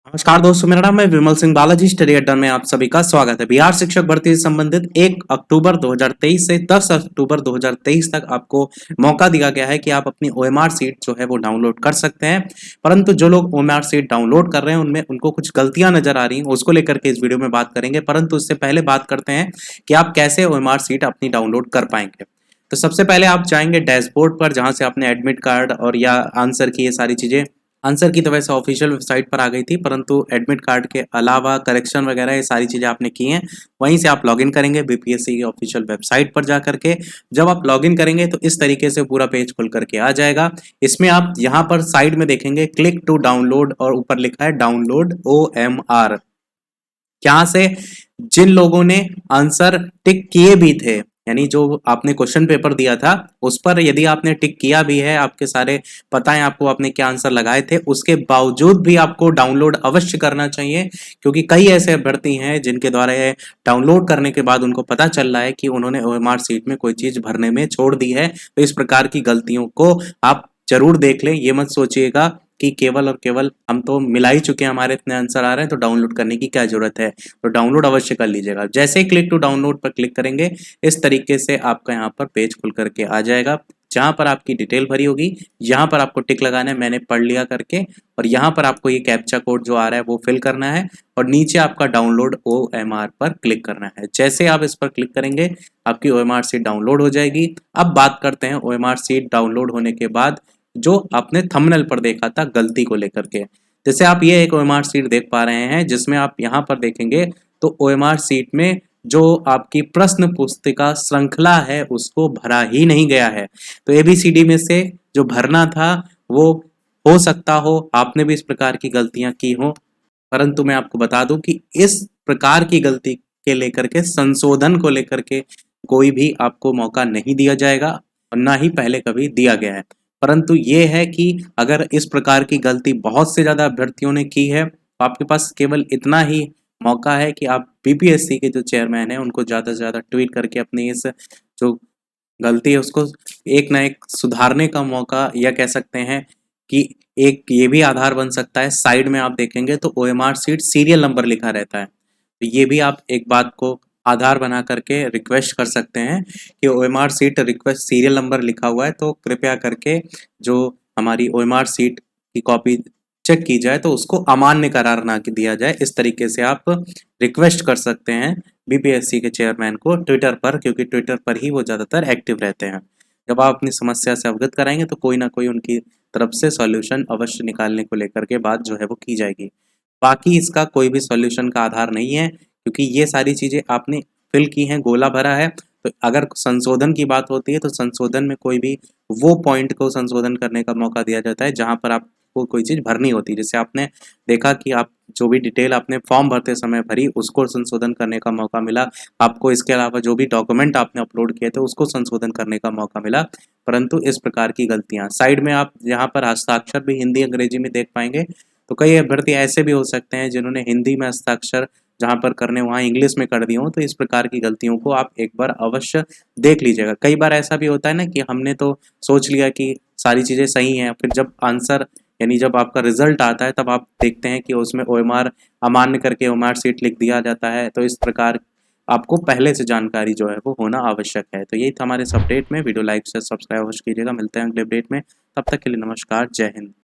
नमस्कार दोस्तों, मेरा नाम है विमल सिंह बालाजी। स्टडी अड्डा में आप सभी का स्वागत है। बिहार शिक्षक भर्ती से संबंधित 1 अक्टूबर 2023 से 10 अक्टूबर 2023 तक आपको मौका दिया गया है कि आप अपनी ओएमआर सीट जो है वो डाउनलोड कर सकते हैं। परंतु जो लोग ओएमआर सीट डाउनलोड कर रहे हैं उनमें उनको कुछ गलतियां नजर आ रही हैं, उसको लेकर के इस वीडियो में बात करेंगे। परंतु उससे पहले बात करते हैं कि आप कैसे ओएमआर सीट अपनी डाउनलोड कर पाएंगे। तो सबसे पहले आप जाएंगे डैशबोर्ड पर, जहां से आपने एडमिट कार्ड और या आंसर की ये सारी चीजें, आंसर की तो वैसे ऑफिशियल वेबसाइट पर आ गई थी, परंतु एडमिट कार्ड के अलावा करेक्शन वगैरह ये सारी चीज़ें आपने की हैं। वहीं से आप लॉगिन करेंगे बीपीएससी की ऑफिशियल वेबसाइट पर जा करके। जब आप लॉगिन करेंगे तो इस तरीके से पूरा पेज खुल करके आ जाएगा। इसमें आप यहाँ पर साइड में देखेंगे क्लिक टू डाउनलोड और ऊपर लिखा है डाउनलोड OMR। यहाँ से जिन लोगों ने आंसर टिक किए भी थे, यानी जो आपने क्वेश्चन पेपर दिया था उस पर यदि आपने टिक किया भी है, आपके सारे पता है आपको आपने क्या आंसर लगाए थे, उसके बावजूद भी आपको डाउनलोड अवश्य करना चाहिए। क्योंकि कई ऐसे अभ्यर्थी हैं जिनके द्वारा ये डाउनलोड करने के बाद उनको पता चल रहा है कि उन्होंने ओएमआर सीट में कोई चीज भरने में छोड़ दी है। तो इस प्रकार की गलतियों को आप जरूर देख लें। ये मत सोचिएगा कि केवल और केवल हम तो मिला ही चुके हैं, हमारे इतने आंसर आ रहे हैं तो डाउनलोड करने की क्या जरूरत है। तो डाउनलोड अवश्य कर लीजिएगा। जैसे ही क्लिक टू डाउनलोड पर क्लिक करेंगे इस तरीके से आपका यहाँ पर पेज खुल करके आ जाएगा, जहां पर आपकी डिटेल भरी होगी। यहाँ पर आपको टिक लगाना है मैंने पढ़ लिया करके, और यहाँ पर आपको ये कैप्चा कोड जो आ रहा है वो फिल करना है, और नीचे आपका डाउनलोड OMR पर क्लिक करना है। जैसे आप इस पर क्लिक करेंगे आपकी OMR सीट डाउनलोड हो जाएगी। अब बात करते हैं OMR सीट डाउनलोड होने के बाद जो आपने थंबनेल पर देखा था गलती को लेकर के। जैसे आप ये एक OMR सीट देख पा रहे हैं, जिसमें आप यहाँ पर देखेंगे तो OMR सीट में जो आपकी प्रश्न पुस्तिका श्रृंखला है उसको भरा ही नहीं गया है। तो ABCD में से जो भरना था वो हो सकता हो आपने भी इस प्रकार की गलतियां की हो, परंतु मैं आपको बता दूं कि इस प्रकार की गलती के लेकर के, संशोधन को लेकर के कोई भी आपको मौका नहीं दिया जाएगा और ना ही पहले कभी दिया गया है। परंतु ये है कि अगर इस प्रकार की गलती बहुत से ज्यादा अभ्यर्थियों ने की है तो आपके पास केवल इतना ही मौका है कि आप बीपीएससी के जो चेयरमैन हैं उनको ज्यादा से ज्यादा ट्वीट करके अपनी इस जो गलती है उसको एक ना एक सुधारने का मौका, या कह सकते हैं कि एक ये भी आधार बन सकता है। साइड में आप देखेंगे तो OMR सीट सीरियल नंबर लिखा रहता है, तो ये भी आप एक बात को आधार बना करके रिक्वेस्ट कर सकते हैं कि OMR seat request serial number लिखा हुआ है तो कृपया करके जो हमारी OMR सीट की कॉपी चेक की जाए तो उसको अमान्य करार ना दिया जाए। इस तरीके से आप रिक्वेस्ट कर सकते हैं बीपीएससी के चेयरमैन को ट्विटर पर, क्योंकि ट्विटर पर ही वो ज़्यादातर एक्टिव रहते हैं। जब आप अपनी समस्या से अवगत कराएंगे तो कोई ना कोई उनकी तरफ से सॉल्यूशन अवश्य निकालने को लेकर के बात जो है वो की जाएगी। बाकी इसका कोई भी सॉल्यूशन का आधार नहीं है, क्योंकि ये सारी चीज़ें आपने फिल की हैं, गोला भरा है। तो अगर संशोधन की बात होती है तो संशोधन में कोई भी वो पॉइंट को संशोधन करने का मौका दिया जाता है जहां पर आपको कोई चीज़ भरनी होती है। जैसे आपने देखा कि आप जो भी डिटेल आपने फॉर्म भरते समय भरी उसको संशोधन करने का मौका मिला आपको। इसके अलावा जो भी डॉक्यूमेंट आपने अपलोड किए थे उसको संशोधन करने का मौका मिला। परंतु इस प्रकार की गलतियां साइड में आप यहाँ पर हस्ताक्षर भी हिंदी अंग्रेजी में देख पाएंगे। तो कई अभ्यर्थी ऐसे भी हो सकते हैं जिन्होंने हिंदी में हस्ताक्षर जहां पर करने वहां इंग्लिश में कर दिए हो। तो इस प्रकार की गलतियों को आप एक बार अवश्य देख लीजिएगा। कई बार ऐसा भी होता है ना कि हमने तो सोच लिया कि सारी चीज़ें सही हैं, फिर जब आंसर यानी जब आपका रिजल्ट आता है तब आप देखते हैं कि उसमें OMR अमान्य करके OMR सीट लिख दिया जाता है। तो इस प्रकार आपको पहले से जानकारी जो है वो होना आवश्यक है। तो यही था हमारे इस अपडेट में। वीडियो लाइक से सब्सक्राइब अवश्य कीजिएगा। मिलते हैं अगले अपडेट में, तब तक के लिए नमस्कार, जय हिंद।